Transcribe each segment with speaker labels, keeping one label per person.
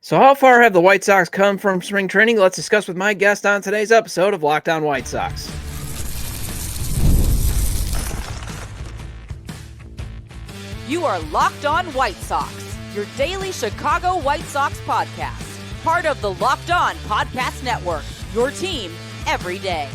Speaker 1: So how far have the White Sox come from spring training? Let's discuss with my guest on today's episode of Locked On White Sox.
Speaker 2: You are Locked On White Sox, your daily Chicago White Sox podcast. Part of the Locked On Podcast Network, your team every day.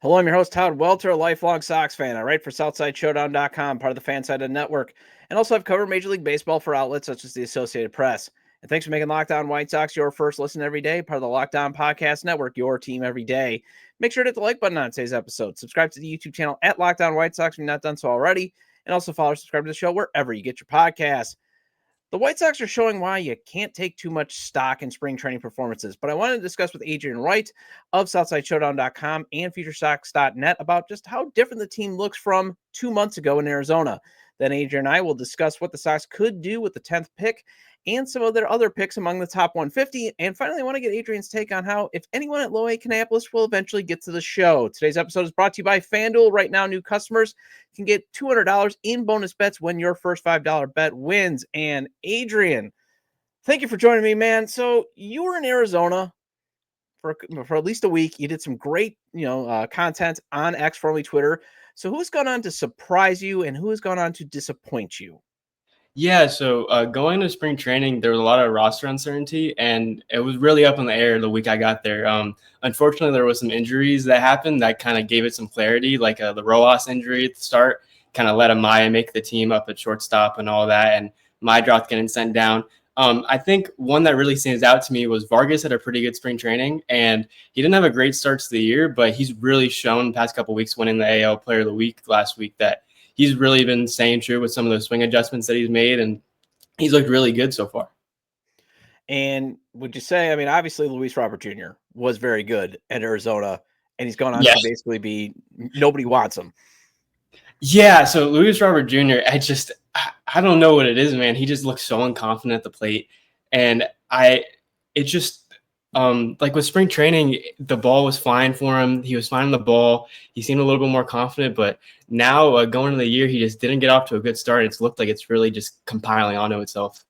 Speaker 1: Hello, I'm your host, Todd Welter, a lifelong Sox fan. I write for SouthsideShowdown.com, part of the Fansided Network, and also I've covered Major League Baseball for outlets such as the Associated Press. And thanks for making Locked On White Sox your first listen every day, part of the Locked On Podcast Network, your team every day. Make sure to hit the like button on today's episode. Subscribe to the YouTube channel at Locked On White Sox if you've not done so already, and also follow or subscribe to the show wherever you get your podcasts. The White Sox are showing why you can't take too much stock in spring training performances, but I wanted to discuss with Adrian White of SouthsideShowdown.com and FutureSox.net about just how different the team looks from 2 months ago in Arizona. Then Adrian and I will discuss what the Sox could do with the 10th pick and some of their other picks among the top 150. And finally, I want to get Adrian's take on how, if anyone at low A Canapapolis will eventually get to the show. Today's episode is brought to you by FanDuel. Right now, new customers can get $200 in bonus bets when your first $5 bet wins. And Adrian, thank you for joining me, man. So you were in Arizona for at least a week. You did some great, content on X, formerly Twitter. So who's gone on to surprise you and who has gone on to disappoint you?
Speaker 3: Yeah, so going to spring training, there was a lot of roster uncertainty, and it was really up in the air the week I got there. Unfortunately, there was some injuries that happened that kind of gave it some clarity, like the Rojas injury at the start kind of let Amaya make the team up at shortstop and all that, and Mydroth getting sent down. I think one that really stands out to me was Vargas had a pretty good spring training, and he didn't have a great start to the year, but he's really shown the past couple of weeks winning the AL Player of the Week last week that he's really been staying true with some of those swing adjustments that he's made, and he's looked really good so far.
Speaker 1: And would you say, obviously Luis Robert Jr. was very good at Arizona, and he's gone on to basically be nobody wants him.
Speaker 3: Yeah, so Luis Robert Jr., I don't know what it is, man. He just looks so unconfident at the plate. And like with spring training, the ball was flying for him. He was finding the ball. He seemed a little bit more confident, but now going into the year, he just didn't get off to a good start. It's looked like it's really just compiling onto itself.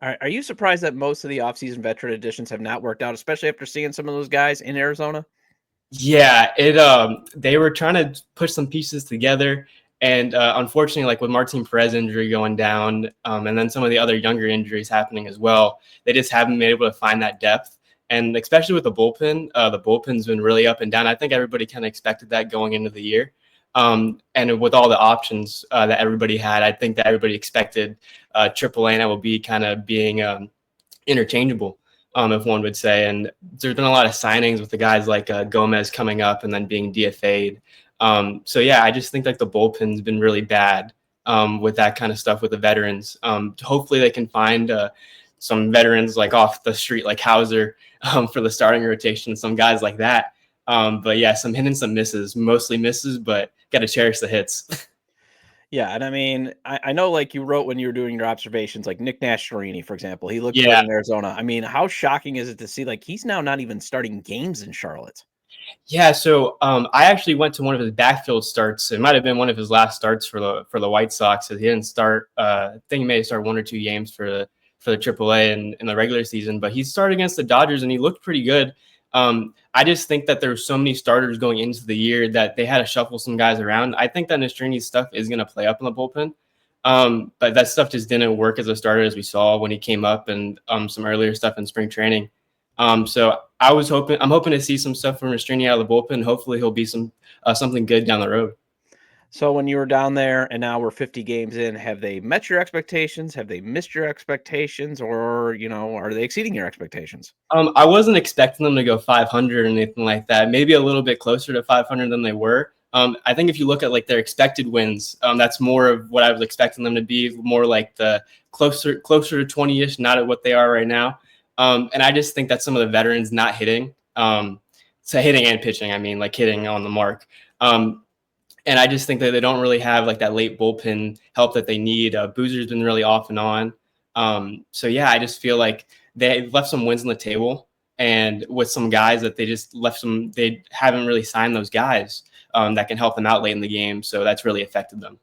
Speaker 1: Are you surprised that most of the offseason veteran additions have not worked out, especially after seeing some of those guys in Arizona?
Speaker 3: Yeah, they were trying to push some pieces together. And unfortunately, like with Martin Perez injury going down, and then some of the other younger injuries happening as well, they just haven't been able to find that depth. And especially with the bullpen's been really up and down. I think everybody kind of expected that going into the year. And with all the options that everybody had, I think that everybody expected AAA and MLB kind of being interchangeable, if one would say. And there's been a lot of signings with the guys like Gomez coming up and then being DFA'd. So, yeah, I just think like the bullpen's been really bad with that kind of stuff with the veterans. Hopefully they can find some veterans like off the street like Hauser for the starting rotation, some guys like that. But yeah, some hit and some misses, mostly misses, but got to cherish the hits.
Speaker 1: Yeah, and I know like you wrote when you were doing your observations, like Nick Nashiorini, for example, he looked good in Arizona. How shocking is it to see like he's now not even starting games in Charlotte?
Speaker 3: Yeah, so I actually went to one of his backfield starts. It might have been one of his last starts for the White Sox. He didn't start. I think he may have started 1 or 2 games for the AAA in the regular season, but he started against the Dodgers and he looked pretty good. I just think that there were so many starters going into the year that they had to shuffle some guys around. I think that Nastrin's stuff is going to play up in the bullpen, but that stuff just didn't work as a starter as we saw when he came up and some earlier stuff in spring training. So I'm hoping to see some stuff from Nastrin out of the bullpen. Hopefully he'll be something good down the road.
Speaker 1: So when you were down there and now we're 50 games in, have they met your expectations? Have they missed your expectations? Or, are they exceeding your expectations?
Speaker 3: I wasn't expecting them to go 500 or anything like that. Maybe a little bit closer to 500 than they were. I think if you look at like their expected wins, that's more of what I was expecting them to be, more like the closer to 20-ish, not at what they are right now. And I just think that some of the veterans not hitting, so hitting and pitching, like hitting on the mark. And I just think that they don't really have like that late bullpen help that they need. Boozer's been really off and on. So yeah, I just feel like they left some wins on the table, and with some guys that they just left they haven't really signed those guys that can help them out late in the game. So that's really affected them.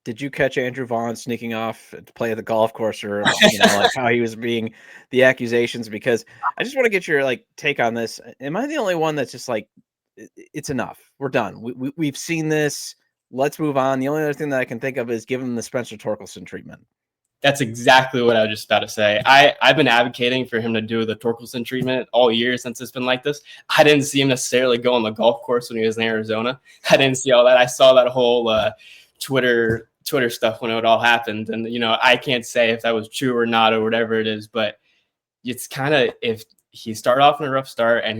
Speaker 1: Did you catch Andrew Vaughn sneaking off to play at the golf course, or like how he was being the accusations? Because I just want to get your take on this. Am I the only one that's just like, it's enough? We're done. We've seen this. Let's move on. The only other thing that I can think of is give him the Spencer Torkelson treatment.
Speaker 3: That's exactly what I was just about to say. I've been advocating for him to do the Torkelson treatment all year since it's been like this. I didn't see him necessarily go on the golf course when he was in Arizona. I didn't see all that. I saw that whole Twitter stuff when it all happened. And, I can't say if that was true or not or whatever it is, but it's kind of, if he started off in a rough start and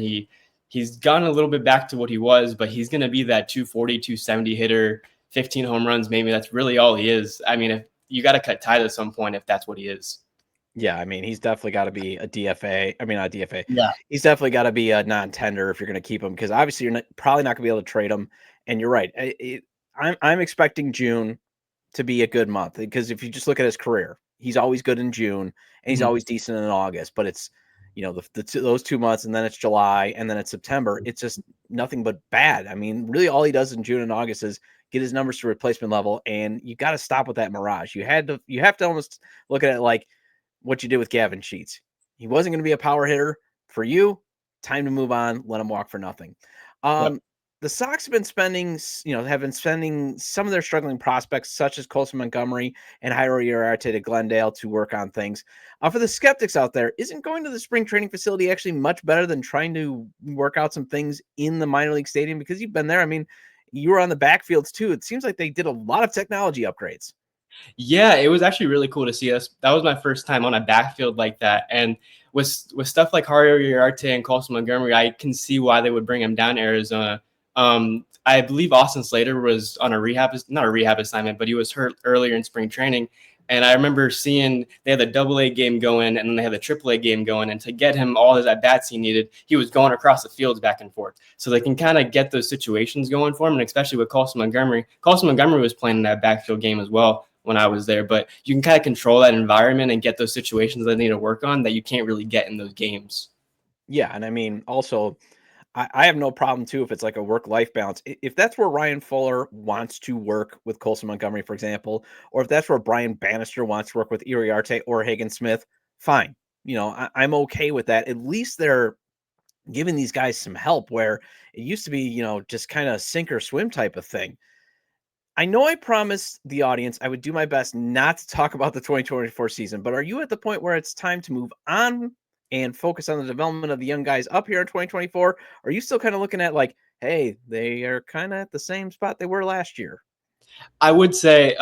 Speaker 3: he's gone a little bit back to what he was, but he's going to be that 240, 270 hitter, 15 home runs. Maybe that's really all he is. I mean, if you got to cut ties at some point, if that's what he is.
Speaker 1: Yeah. I mean, he's definitely got to be a DFA. I mean, not DFA.
Speaker 3: Yeah.
Speaker 1: He's definitely got to be a non-tender if you're going to keep him, because obviously you're probably not going to be able to trade him. And you're right. I'm expecting June to be a good month, because if you just look at his career, he's always good in June and he's always decent in August, but it's, those 2 months, and then it's July, and then it's September. It's just nothing but bad. I mean, really all he does in June and August is get his numbers to replacement level, and you got to stop with that mirage. You have to almost look at it like what you did with Gavin Sheets. He wasn't going to be a power hitter for you. Time to move on. Let him walk for nothing.
Speaker 3: Yep.
Speaker 1: The Sox have been spending some of their struggling prospects, such as Colson Montgomery and Jairo Uriarte to Glendale, to work on things. For the skeptics out there, isn't going to the spring training facility actually much better than trying to work out some things in the minor league stadium? Because you've been there. I mean, you were on the backfields too. It seems like they did a lot of technology upgrades.
Speaker 3: Yeah, it was actually really cool to see us. That was my first time on a backfield like that. And with stuff like Jairo Uriarte and Colson Montgomery, I can see why they would bring him down to Arizona. I believe Austin Slater was on not a rehab assignment, but he was hurt earlier in spring training. And I remember seeing they had the AA game going and then they had the AAA game going. And to get him all his at-bats he needed, he was going across the fields back and forth. So they can kind of get those situations going for him. And especially with Colson Montgomery. Colson Montgomery was playing in that backfield game as well when I was there. But you can kind of control that environment and get those situations that they need to work on that you can't really get in those games.
Speaker 1: Yeah, and I mean, also, I have no problem too if it's like a work-life balance. If that's where Ryan Fuller wants to work with Colson Montgomery, for example, or if that's where Brian Bannister wants to work with Uriarte or Hagen Smith, fine. I'm okay with that. At least they're giving these guys some help, where it used to be, just kind of sink or swim type of thing. I know I promised the audience I would do my best not to talk about the 2024 season, but are you at the point where it's time to move on and focus on the development of the young guys up here in 2024? Or are you still kind of looking at like, hey, they are kind of at the same spot they were last year?
Speaker 3: I would say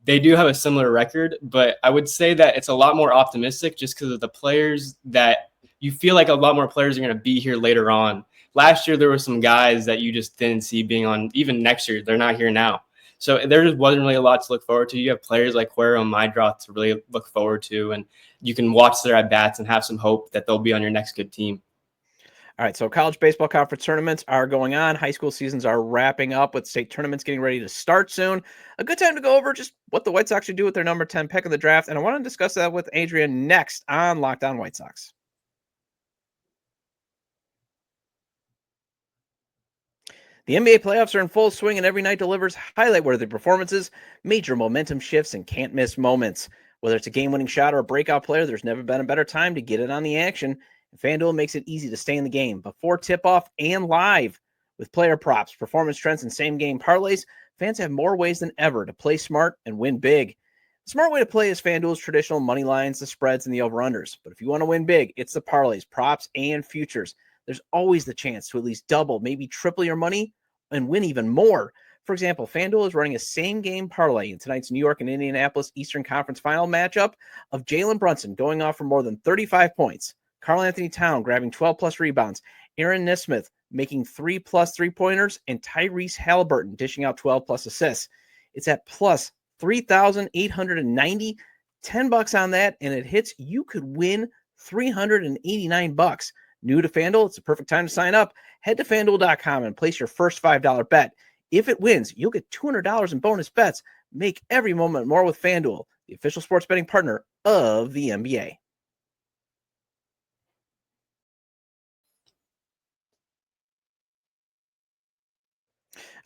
Speaker 3: they do have a similar record, but I would say that it's a lot more optimistic just because of the players that you feel like a lot more players are going to be here later on. Last year, there were some guys that you just didn't see being on. Even next year, they're not here now. So there just wasn't really a lot to look forward to. You have players like Worrell and Mydroth to really look forward to, and you can watch their at-bats and have some hope that they'll be on your next good team.
Speaker 1: All right, so college baseball conference tournaments are going on. High school seasons are wrapping up with state tournaments getting ready to start soon. A good time to go over just what the White Sox should do with their number 10 pick of the draft, and I want to discuss that with Adrian next on Locked On White Sox. The NBA playoffs are in full swing, and every night delivers highlight-worthy performances, major momentum shifts, and can't-miss moments. Whether it's a game-winning shot or a breakout player, there's never been a better time to get in on the action. FanDuel makes it easy to stay in the game before tip-off and live. With player props, performance trends, and same-game parlays, fans have more ways than ever to play smart and win big. The smart way to play is FanDuel's traditional money lines, the spreads, and the over-unders. But if you want to win big, it's the parlays, props, and futures. There's always the chance to at least double, maybe triple your money and win even more. For example, FanDuel is running a same-game parlay in tonight's New York and Indianapolis Eastern Conference final matchup of Jalen Brunson going off for more than 35 points, Karl Anthony Towns grabbing 12-plus rebounds, Aaron Nesmith making 3-plus three-pointers, and Tyrese Halliburton dishing out 12-plus assists. It's at plus 3,890, $10 on that, and it hits, you could win $389. New to FanDuel, it's the perfect time to sign up. Head to FanDuel.com and place your first $5 bet. If it wins, you'll get $200 in bonus bets. Make every moment more with FanDuel, the official sports betting partner of the NBA.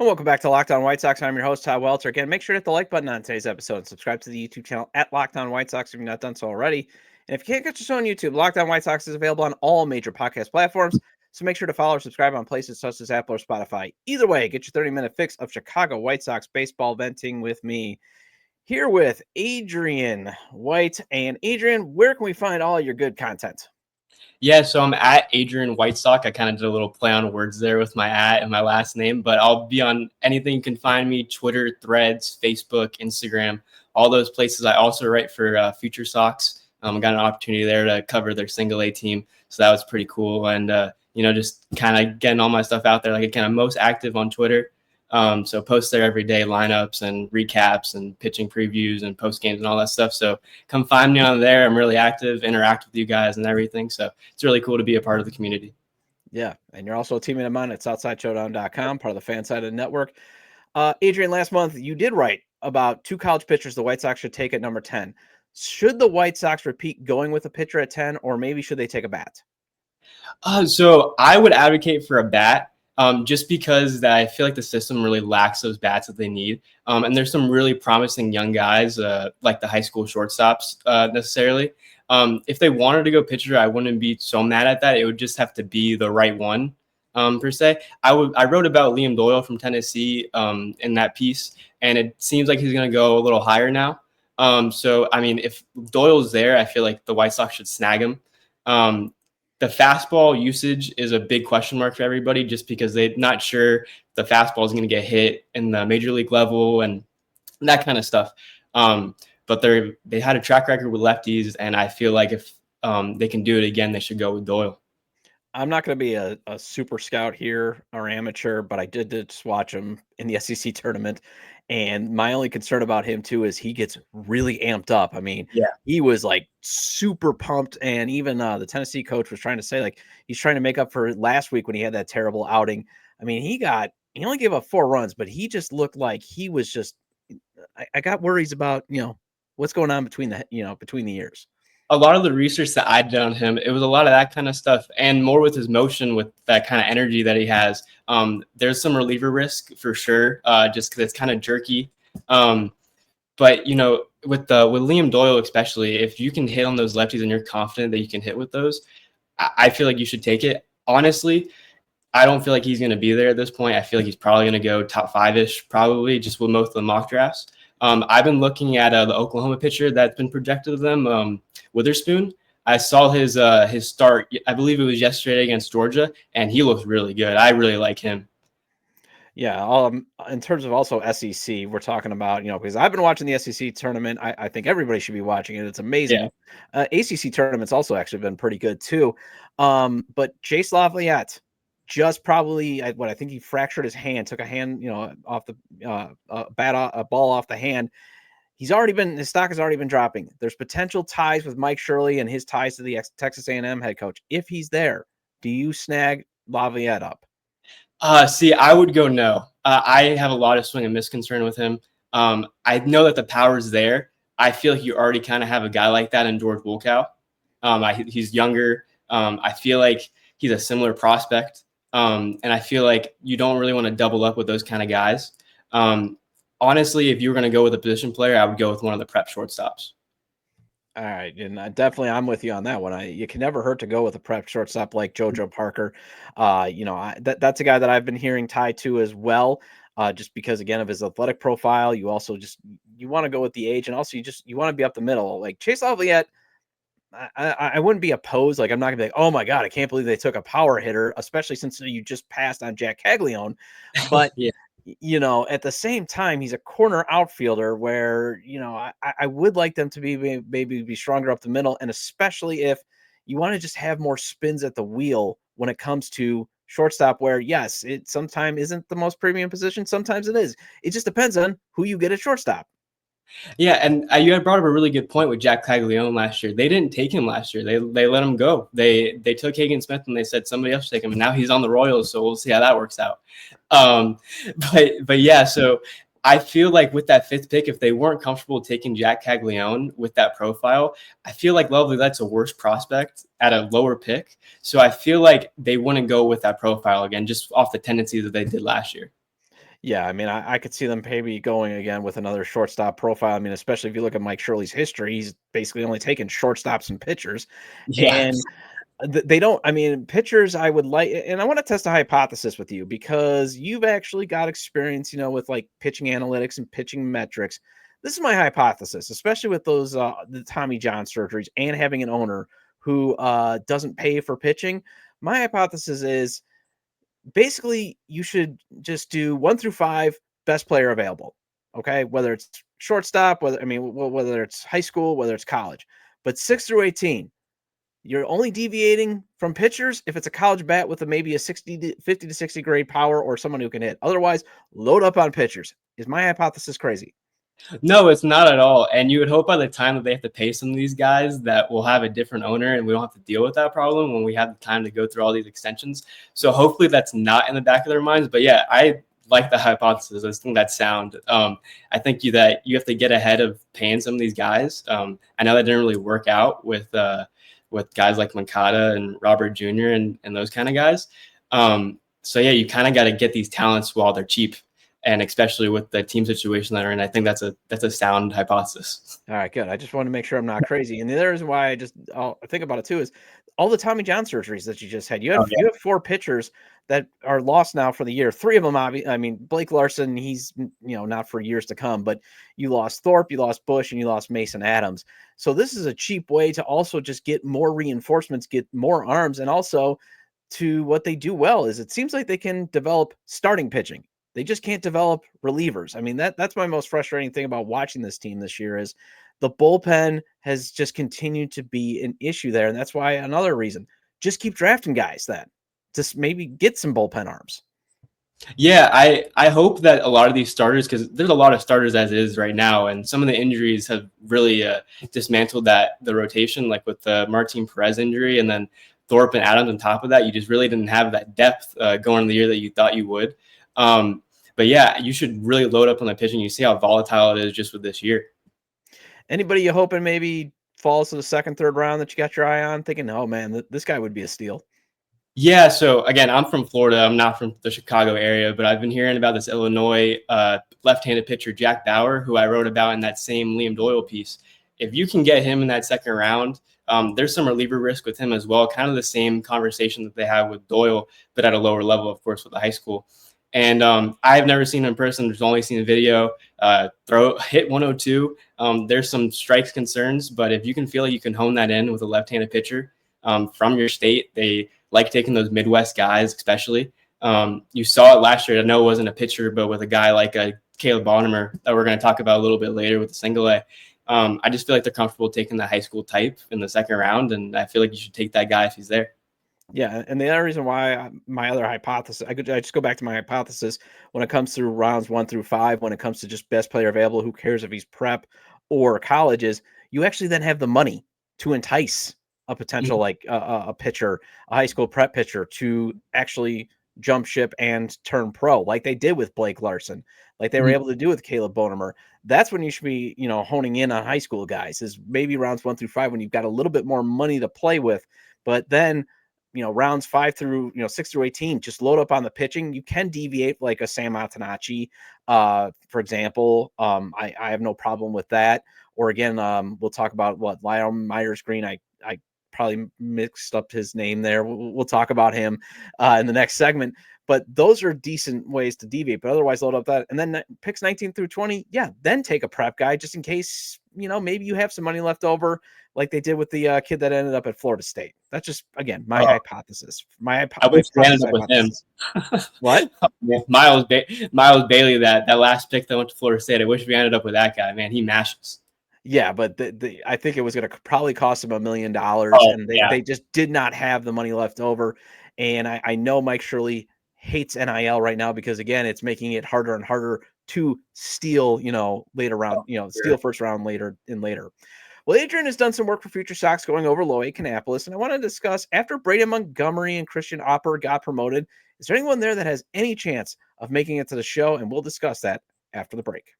Speaker 1: And welcome back to Locked On White Sox. I'm your host, Todd Welter. Again, make sure to hit the like button on today's episode and subscribe to the YouTube channel at Locked On White Sox if you've not done so already. And if you can't catch us on YouTube, Locked On White Sox is available on all major podcast platforms. So make sure to follow or subscribe on places such as Apple or Spotify. Either way, get your 30-minute fix of Chicago White Sox baseball venting with me. Here with Adrian White. And Adrian, where can we find all your good content?
Speaker 3: Yeah, so I'm at Adrian White Sox. I kind of did a little play on words there with my at and my last name, but I'll be on anything you can find me: Twitter, Threads, Facebook, Instagram, all those places. I also write for Future Sox. I got an opportunity there to cover their single A team, so that was pretty cool. And just kind of getting all my stuff out there. Like, again, I'm most active on Twitter. So post there every day, lineups and recaps and pitching previews and post games and all that stuff. So come find me on there. I'm really active, interact with you guys and everything. So it's really cool to be a part of the community.
Speaker 1: Yeah. And you're also a teammate of mine at SouthsideShowdown.com, part of the Fansided Network. Adrian, last month you did write about two college pitchers the White Sox should take at number 10. Should the White Sox repeat going with a pitcher at 10, or maybe should they take a bat?
Speaker 3: So I would advocate for a bat. Just because I feel like the system really lacks those bats that they need. And there's some really promising young guys, like the high school shortstops necessarily. If they wanted to go pitcher, I wouldn't be so mad at that. It would just have to be the right one, per se. I wrote about Liam Doyle from Tennessee in that piece, and it seems like he's going to go a little higher now. So, I mean, if Doyle's there, I feel like the White Sox should snag him. The fastball usage is a big question mark for everybody, just because they're not sure the fastball is going to get hit in the major league level and that kind of stuff. But they had a track record with lefties, and I feel like if they can do it again, they should go with Doyle.
Speaker 1: I'm not going to be a super scout here or amateur, but I did just watch him in the SEC tournament. And my only concern about him, too, is he gets really amped up. I mean,
Speaker 3: Yeah.
Speaker 1: He was like super pumped. And even the Tennessee coach was trying to say, like, he's trying to make up for last week when he had that terrible outing. I mean, he only gave up 4 runs, but he just looked like he was just, I got worries about, what's going on between the years.
Speaker 3: A lot of the research that I did on him, it was a lot of that kind of stuff, and more with his motion, with that kind of energy that he has. There's some reliever risk for sure, just because it's kind of jerky. But with Liam Doyle especially, if you can hit on those lefties and you're confident that you can hit with those, I feel like you should take it. Honestly, I don't feel like he's going to be there at this point. I feel like he's probably going to go top 5-ish, probably, just with most of the mock drafts. I've been looking at the Oklahoma pitcher that's been projected of them, Witherspoon. I saw his start. I believe it was yesterday against Georgia, and he looks really good. I really like him.
Speaker 1: Yeah. In terms of also SEC, we're talking about, because I've been watching the SEC tournament. I think everybody should be watching it. It's amazing. Yeah. ACC tournament's also actually been pretty good too. But Chase Laviolette just probably, I think he fractured his hand, took a hand, off the a ball off the hand. His stock has already been dropping. There's potential ties with Mike Shirley and his ties to the Texas A&M head coach. If he's there, do you snag Laviolette up?
Speaker 3: See, I would go no. I have a lot of swing and miss concern with him. I know that the power's there. I feel like you already kind of have a guy like that in George Wilkow. He's younger. I feel like he's a similar prospect. And I feel like you don't really want to double up with those kind of guys. Honestly, if you were going to go with a position player, I would go with one of the prep shortstops.
Speaker 1: All right. And definitely I'm with you on that one. You can never hurt to go with a prep shortstop like JoJo Parker. That's a guy that I've been hearing tied to as well, just because, again, of his athletic profile. You also you want to go with the age, and also you want to be up the middle. Like Chase Laviolette, I wouldn't be opposed. Like, I'm not gonna be like, oh my God, I can't believe they took a power hitter, especially since you just passed on Jack Caglione. But
Speaker 3: Yeah.
Speaker 1: At the same time, he's a corner outfielder where, I would like them to be stronger up the middle. And especially if you want to just have more spins at the wheel when it comes to shortstop, where yes, it sometimes isn't the most premium position. Sometimes it is. It just depends on who you get at shortstop.
Speaker 3: Yeah, and you had brought up a really good point with Jack Caglione last year. They didn't take him last year. They let him go. They took Hagen Smith and they said somebody else should take him. And now he's on the Royals, so we'll see how that works out. But yeah, so I feel like with that 5th pick, if they weren't comfortable taking Jack Caglione with that profile, I feel like Laviollette's a worse prospect at a lower pick. So I feel like they wouldn't go with that profile again, just off the tendencies that they did last year.
Speaker 1: Yeah, I mean, I could see them maybe going again with another shortstop profile. I mean, especially if you look at Mike Shirley's history, he's basically only taken shortstops and pitchers.
Speaker 3: Yeah.
Speaker 1: And they don't, I mean, pitchers, I would like, and I want to test a hypothesis with you because you've actually got experience, with like pitching analytics and pitching metrics. This is my hypothesis, especially with those, the Tommy John surgeries and having an owner who doesn't pay for pitching. My hypothesis is basically you should just do 1 through 5, best player available. Okay. Whether it's shortstop, whether it's high school, whether it's college, but 6 through 18, you're only deviating from pitchers if it's a college bat with maybe a 50 to 60 grade power or someone who can hit. Otherwise, load up on pitchers. Is my hypothesis crazy?
Speaker 3: No, it's not at all. And you would hope by the time that they have to pay some of these guys that we'll have a different owner and we don't have to deal with that problem when we have the time to go through all these extensions. So hopefully that's not in the back of their minds. But yeah, I like the hypothesis. I think that's sound. I think that you have to get ahead of paying some of these guys. I know that didn't really work out with guys like Mancada and Robert Jr. and those kind of guys. So yeah, you kind of got to get these talents while they're cheap. And especially with the team situation that are in, I think that's a sound hypothesis.
Speaker 1: All right, good. I just want to make sure I'm not crazy. And the other reason why I'll think about it too is all the Tommy John surgeries that you just had. You
Speaker 3: Oh,
Speaker 1: you have 4 pitchers that are lost now for the year. 3 of them, I mean, Blake Larson, he's not for years to come. But you lost Thorpe, you lost Bush, and you lost Mason Adams. So this is a cheap way to also just get more reinforcements, get more arms, and also to what they do well is it seems like they can develop starting pitching. They just can't develop relievers. I mean, that's my most frustrating thing about watching this team this year is the bullpen has just continued to be an issue there. And that's why another reason, just keep drafting guys then. Just maybe get some bullpen arms.
Speaker 3: Yeah, I hope that a lot of these starters, because there's a lot of starters as is right now, and some of the injuries have really dismantled the rotation, like with the Martin Perez injury, and then Thorpe and Adams on top of that. You just really didn't have that depth going in the year that you thought you would. But yeah, you should really load up on the pitching. You see how volatile it is just with this year.
Speaker 1: Anybody you hoping maybe falls to the second, third round that you got your eye on, thinking, oh man, this guy would be a steal?
Speaker 3: Yeah, so again, I'm from Florida. I'm not from the Chicago area, but I've been hearing about this Illinois left-handed pitcher, Jack Bauer, who I wrote about in that same Liam Doyle piece. If you can get him in that second round, there's some reliever risk with him as well, kind of the same conversation that they have with Doyle, but at a lower level, of course, with the high school. And I've never seen him in person. There's only seen a video. Hit 102. There's some strikes concerns, but if you can feel like you can hone that in with a left-handed pitcher from your state, they like taking those Midwest guys, especially. You saw it last year. I know it wasn't a pitcher, but with a guy like Caleb Bonamer that we're going to talk about a little bit later with the single A. I just feel like they're comfortable taking the high school type in the second round, and I feel like you should take that guy if he's there.
Speaker 1: Yeah, and the other reason why my other hypothesis, I just go back to my hypothesis when it comes through rounds 1 through 5, when it comes to just best player available, who cares if he's prep or colleges, you actually then have the money to entice a potential like a pitcher, a high school prep pitcher to actually jump ship and turn pro, like they did with Blake Larson, like they were able to do with Caleb Bonamer. That's when you should be, honing in on high school guys, is maybe rounds 1 through 5 when you've got a little bit more money to play with, but then rounds 6 through 18, just load up on the pitching. You can deviate like a Sam Antonacci, for example. I have no problem with that. Or again, we'll talk about Lyle Myers Green. I probably mixed up his name there. We'll talk about him in the next segment. But those are decent ways to deviate. But otherwise, load up that. And then picks 19 through 20. Yeah, then take a prep guy just in case, maybe you have some money left over, like they did with the kid that ended up at Florida State. That's just, again, my hypothesis. I
Speaker 3: wish we ended up with him.
Speaker 1: What?
Speaker 3: Miles Bailey, that last pick that went to Florida State. I wish we ended up with that guy. Man, he mashes.
Speaker 1: Yeah, but I think it was going to probably cost them $1 million, and they just did not have the money left over. And I know Mike Shirley hates NIL right now because, again, it's making it harder and harder to steal, later round, steal first round later. Well, Adrian has done some work for Future Sox going over low A Canapapolis, and I want to discuss, after Braden Montgomery and Christian Opper got promoted, is there anyone there that has any chance of making it to the show? And we'll discuss that after the break.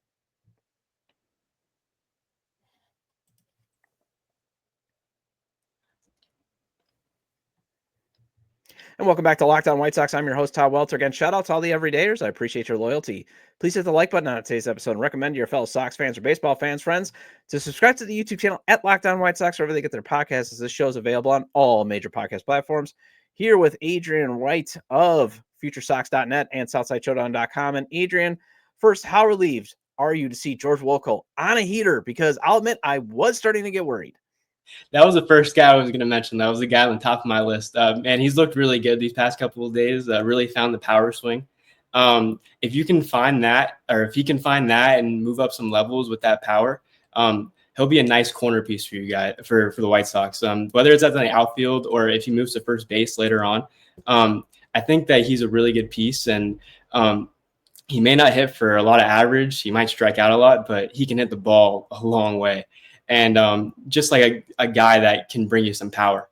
Speaker 1: And welcome back to Locked On White Sox. I'm your host, Todd Welter. Again, shout out to all the everydayers. I appreciate your loyalty. Please hit the like button on today's episode and recommend to your fellow Sox fans or baseball fans, friends, to subscribe to the YouTube channel at Locked On White Sox, wherever they get their podcasts, as this show is available on all major podcast platforms. Here with Adrian White of FutureSox.net and SouthsideShowdown.com. And Adrian, first, how relieved are you to see George Worrell on a heater? Because I'll admit, I was starting to get worried.
Speaker 3: That was the first guy I was going to mention. That was the guy on the top of my list. And he's looked really good these past couple of days. Really found the power swing. If you can find that, or if he can find that and move up some levels with that power, he'll be a nice corner piece for you guys, for the White Sox. Whether it's at the outfield or if he moves to first base later on, I think that he's a really good piece. And he may not hit for a lot of average. He might strike out a lot, but he can hit the ball a long way. And just like a guy that can bring you some power.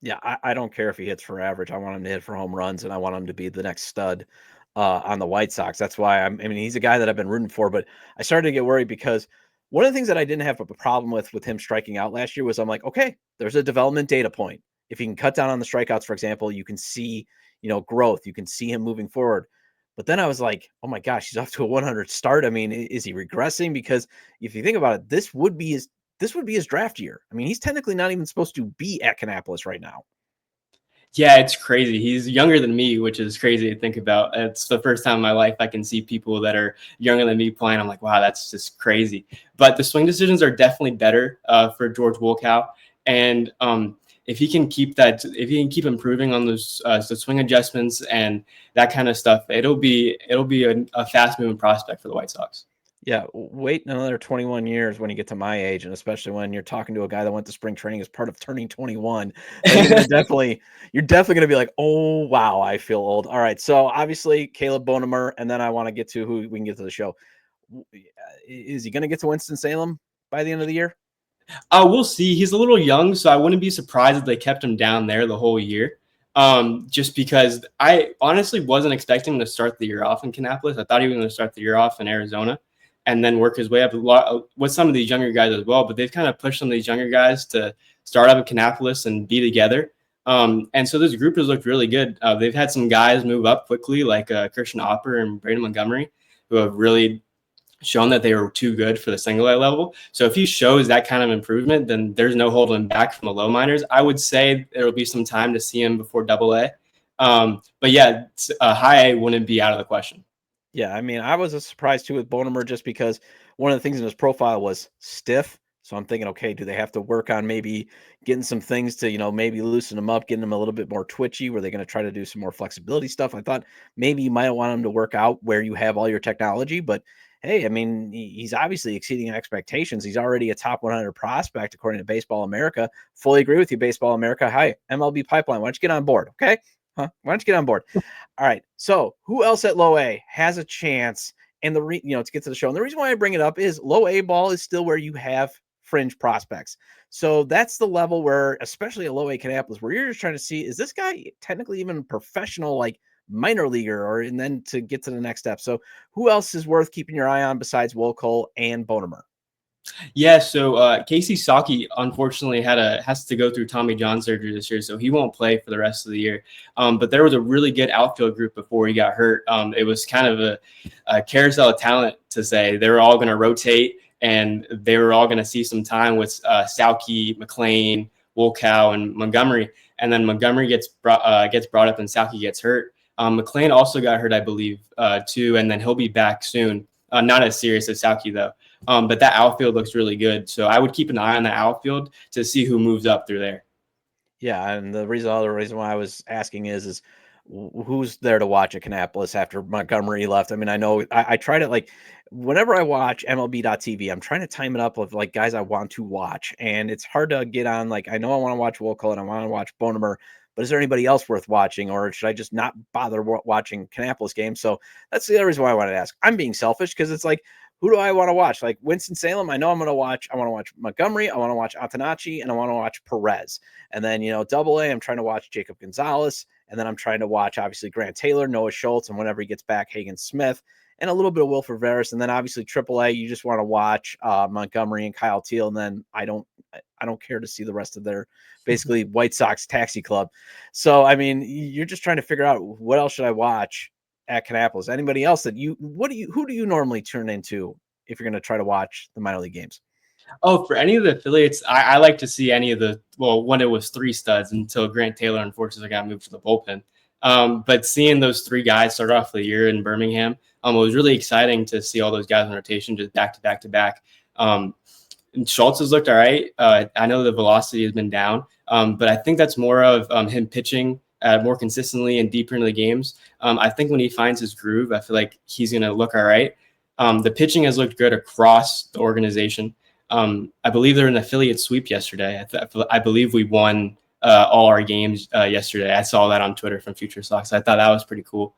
Speaker 1: Yeah, I don't care if he hits for average. I want him to hit for home runs, and I want him to be the next stud on the White Sox. That's why he's a guy that I've been rooting for, but I started to get worried because one of the things that I didn't have a problem with him striking out last year was I'm like, okay, there's a development data point. If he can cut down on the strikeouts, for example, you can see, growth. You can see him moving forward. But then I was like, oh my gosh, he's off to a 100 start. I mean, is he regressing? Because if you think about it, this would be his draft year. I mean, he's technically not even supposed to be at Canapapolis right now.
Speaker 3: Yeah, it's crazy. He's younger than me, which is crazy to think about. It's the first time in my life I can see people that are younger than me playing. I'm like, wow, that's just crazy. But the swing decisions are definitely better for George Worrell. And if he can keep improving on those the swing adjustments and that kind of stuff, it'll be a fast moving prospect for the White Sox.
Speaker 1: Yeah, wait another 21 years when you get to my age, and especially when you're talking to a guy that went to spring training as part of turning 21. You're definitely going to be like, oh, wow, I feel old. All right, so obviously Caleb Bonamer, and then I want to get to who we can get to the show. Is he going to get to Winston-Salem by the end of the year?
Speaker 3: We'll see. He's a little young, so I wouldn't be surprised if they kept him down there the whole year. Just because I honestly wasn't expecting him to start the year off in Canapolis. I thought he was going to start the year off in Arizona and then work his way up a lot with some of these younger guys as well. But they've kind of pushed some of these younger guys to start up in Canapolis and be together. And so this group has looked really good. They've had some guys move up quickly, like Christian Opper and Braden Montgomery, who have really shown that they were too good for the single A level. So if he shows that kind of improvement, then there's no holding him back from the low minors. I would say there'll be some time to see him before double A. But yeah, high A wouldn't be out of the question.
Speaker 1: Yeah, I mean, I was a surprise too with Bonamer just because one of the things in his profile was stiff. So I'm thinking, okay, do they have to work on maybe getting some things to, maybe loosen him up, getting him a little bit more twitchy? Were they going to try to do some more flexibility stuff? I thought maybe you might want him to work out where you have all your technology, but hey, I mean, he's obviously exceeding expectations. He's already a top 100 prospect, according to Baseball America. Fully agree with you, Baseball America. Hi, MLB Pipeline. Why don't you get on board, okay? Why don't you get on board? All right. So who else at low A has a chance? And to get to the show. And the reason why I bring it up is low A ball is still where you have fringe prospects. So that's the level where, especially at low A Canapolis, where you're just trying to see, is this guy technically even professional, like minor leaguer, and then to get to the next step. So who else is worth keeping your eye on besides Worrell and Bonamer?
Speaker 3: Yeah, so Casey Saki unfortunately has to go through Tommy John surgery this year, so he won't play for the rest of the year. But there was a really good outfield group before he got hurt. It was kind of a carousel of talent to say. They were all going to rotate, and they were all going to see some time with Saki, McLean, Worrell, and Montgomery. And then Montgomery gets brought up, and Saki gets hurt. McLean also got hurt, I believe, too, and then he'll be back soon. Not as serious as Saki, though. But that outfield looks really good. So I would keep an eye on the outfield to see who moves up through there.
Speaker 1: Yeah, and the other reason why I was asking is who's there to watch at Canapolis after Montgomery left. I mean, I know I tried it, like whenever I watch MLB.TV, I'm trying to time it up with like guys I want to watch. And it's hard to get on, like, I know I want to watch Worrell and I want to watch Bonamer, but is there anybody else worth watching, or should I just not bother watching Canapolis games? So that's the other reason why I wanted to ask. I'm being selfish because it's like, who do I want to watch? Like Winston-Salem, I know I'm going to watch. I want to watch Montgomery. I want to watch Antonacci, and I want to watch Perez. And then, double A, I'm trying to watch Jacob Gonzalez. And then I'm trying to watch, obviously, Grant Taylor, Noah Schultz, and whenever he gets back, Hagen Smith, and a little bit of Wilfer Veras. And then, obviously, triple A, you just want to watch Montgomery and Kyle Teal. And then I don't I don't care to see the rest of their basically White Sox taxi club. So, I mean, you're just trying to figure out what else should I watch at Canapapolis. Anybody else that who do you normally turn into if you're going to try to watch the minor league games?
Speaker 3: Oh, for any of the affiliates, I like to see any of the, well, when it was 3 studs until Grant Taylor unfortunately got moved to the bullpen. But seeing those 3 guys start off the year in Birmingham, it was really exciting to see all those guys in rotation just back to back to back. And Schultz has looked all right. I know the velocity has been down, but I think that's more of him pitching more consistently and deeper into the games. I think when he finds his groove, I feel like he's going to look all right. The pitching has looked good across the organization. I believe they're an affiliate sweep yesterday. I believe we won all our games yesterday. I saw that on Twitter from Future Sox. I thought that was pretty cool.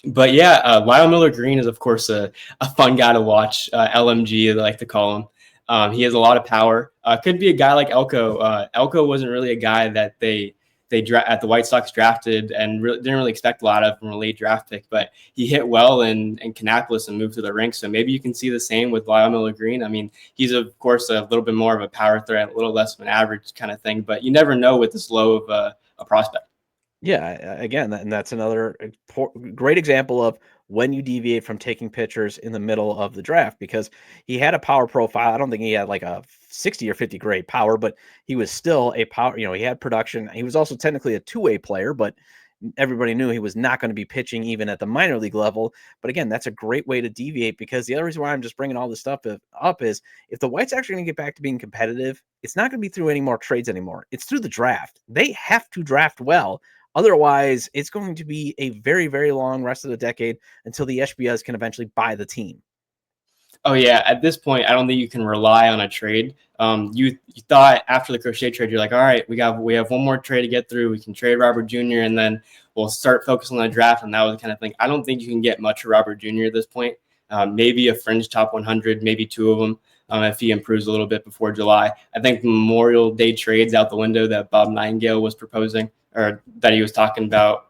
Speaker 3: But yeah, Lyle Miller Green is, of course, a fun guy to watch. LMG, they like to call him. He has a lot of power. Could be a guy like Elko. Elko wasn't really a guy that they at the White Sox drafted and didn't really expect a lot of from a late draft pick, but he hit well in Canapapolis and moved to the ranks. So maybe you can see the same with Lyle Miller Green. I mean, he's of course a little bit more of a power threat, a little less of an average kind of thing, but you never know with this low of a prospect.
Speaker 1: Yeah, again, and that's another great example of when you deviate from taking pitchers in the middle of the draft, because he had a power profile. I don't think he had like a 60 or 50 grade power, but he was still a power, he had production. He was also technically a two-way player, but everybody knew he was not going to be pitching even at the minor league level. But again, that's a great way to deviate, because the other reason why I'm just bringing all this stuff up is if the White Sox are going to get back to being competitive, it's not going to be through any more trades anymore. It's through the draft. They have to draft well. Otherwise, it's going to be a very, very long rest of the decade until the SBS can eventually buy the team.
Speaker 3: Oh yeah, at this point, I don't think you can rely on a trade. You thought after the Crochet trade, you're like, all right, we have one more trade to get through. We can trade Robert Jr. and then we'll start focusing on the draft. And that was the kind of thing. I don't think you can get much of Robert Jr. at this point. Maybe a fringe top 100, maybe 2 of them if he improves a little bit before July. I think Memorial Day trades out the window that Bob Nightingale was proposing, or that he was talking about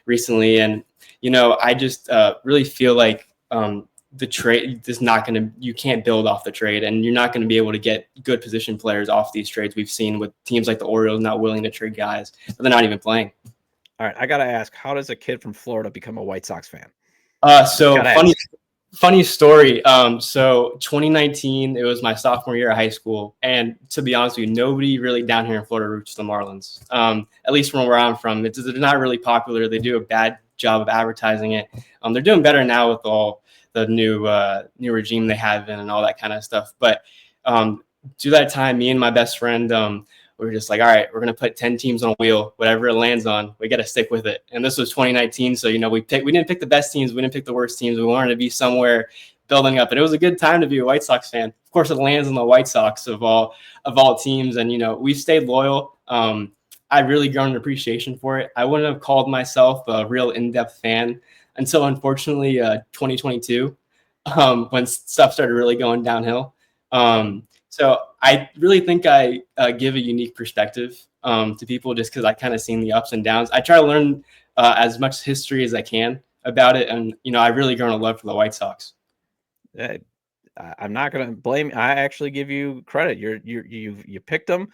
Speaker 3: recently. And, I just really feel like the trade is not going to, you can't build off the trade, and you're not going to be able to get good position players off these trades. We've seen with teams like the Orioles not willing to trade guys, but they're not even playing.
Speaker 1: All right. I got to ask, how does a kid from Florida become a White Sox fan?
Speaker 3: So funny story. So 2019, it was my sophomore year of high school. And to be honest with you, nobody really down here in Florida roots the Marlins. At least from where I'm from, they're not really popular. They do a bad job of advertising it. They're doing better now with all the new regime they have in and all that kind of stuff. But to that time, me and my best friend, we were just like, all right, we're going to put 10 teams on a wheel, whatever it lands on, we got to stick with it. And this was 2019. So, we didn't pick the best teams. We didn't pick the worst teams. We wanted to be somewhere building up. And it was a good time to be a White Sox fan. Of course, it lands on the White Sox of all teams. And, we've stayed loyal. I've really grown an appreciation for it. I wouldn't have called myself a real in-depth fan until, unfortunately, 2022, when stuff started really going downhill. So I really think I give a unique perspective to people just because I kind of seen the ups and downs. I try to learn as much history as I can about it. And, I really grown a love for the White Sox.
Speaker 1: I'm not going to blame. I actually give you credit. You picked them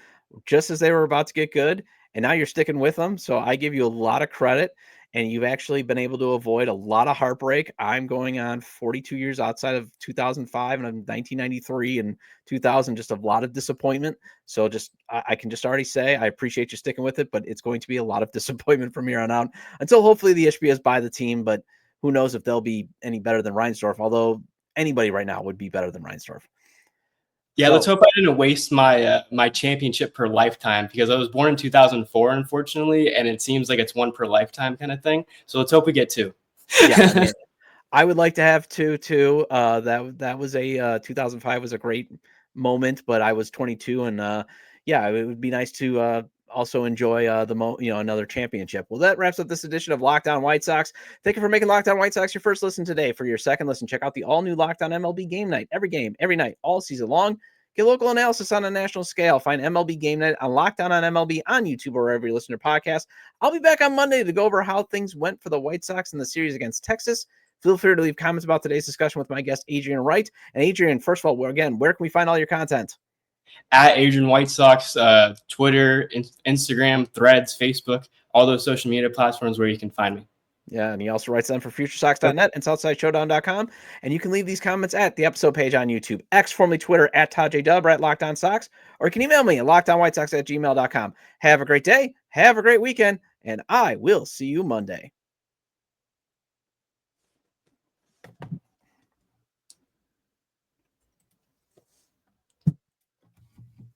Speaker 1: just as they were about to get good, and now you're sticking with them. So I give you a lot of credit. And you've actually been able to avoid a lot of heartbreak. I'm going on 42 years outside of 2005 and 1993 and 2000, just a lot of disappointment. So I can just already say I appreciate you sticking with it, but it's going to be a lot of disappointment from here on out until hopefully the HBS buy the team. But who knows if they'll be any better than Reinsdorf, although anybody right now would be better than Reinsdorf.
Speaker 3: Yeah, let's hope I didn't waste my my championship per lifetime, because I was born in 2004, unfortunately, and it seems like it's one per lifetime kind of thing. So let's hope we get 2.
Speaker 1: Yeah, I would like to have 2 too. That was a 2005 was a great moment, but I was 22, and it would be nice to also enjoy another championship. Well, that wraps up this edition of Locked On White Sox. Thank you for making Locked On White Sox your first listen today. For your second listen, check out the all new Locked On MLB Game Night. Every game, every night, all season long. Get local analysis on a national scale. Find MLB Game Night on Locked On MLB on YouTube or wherever you listen to podcasts. I'll be back on Monday to go over how things went for the White Sox in the series against Texas. Feel free to leave comments about today's discussion with my guest, Adrian White. And Adrian, first of all, where can we find all your content?
Speaker 3: at Adrian White Sox, Twitter, Instagram, Threads, Facebook, all those social media platforms where you can find me.
Speaker 1: Yeah, and he also writes them for FutureSox.net and SouthsideShowdown.com. And you can leave these comments at the episode page on YouTube, X, formerly Twitter, at Todd J. Dub, or at Locked On Sox, or you can email me at LockedOnWhiteSox@gmail.com. Have a great day, have a great weekend, and I will see you Monday.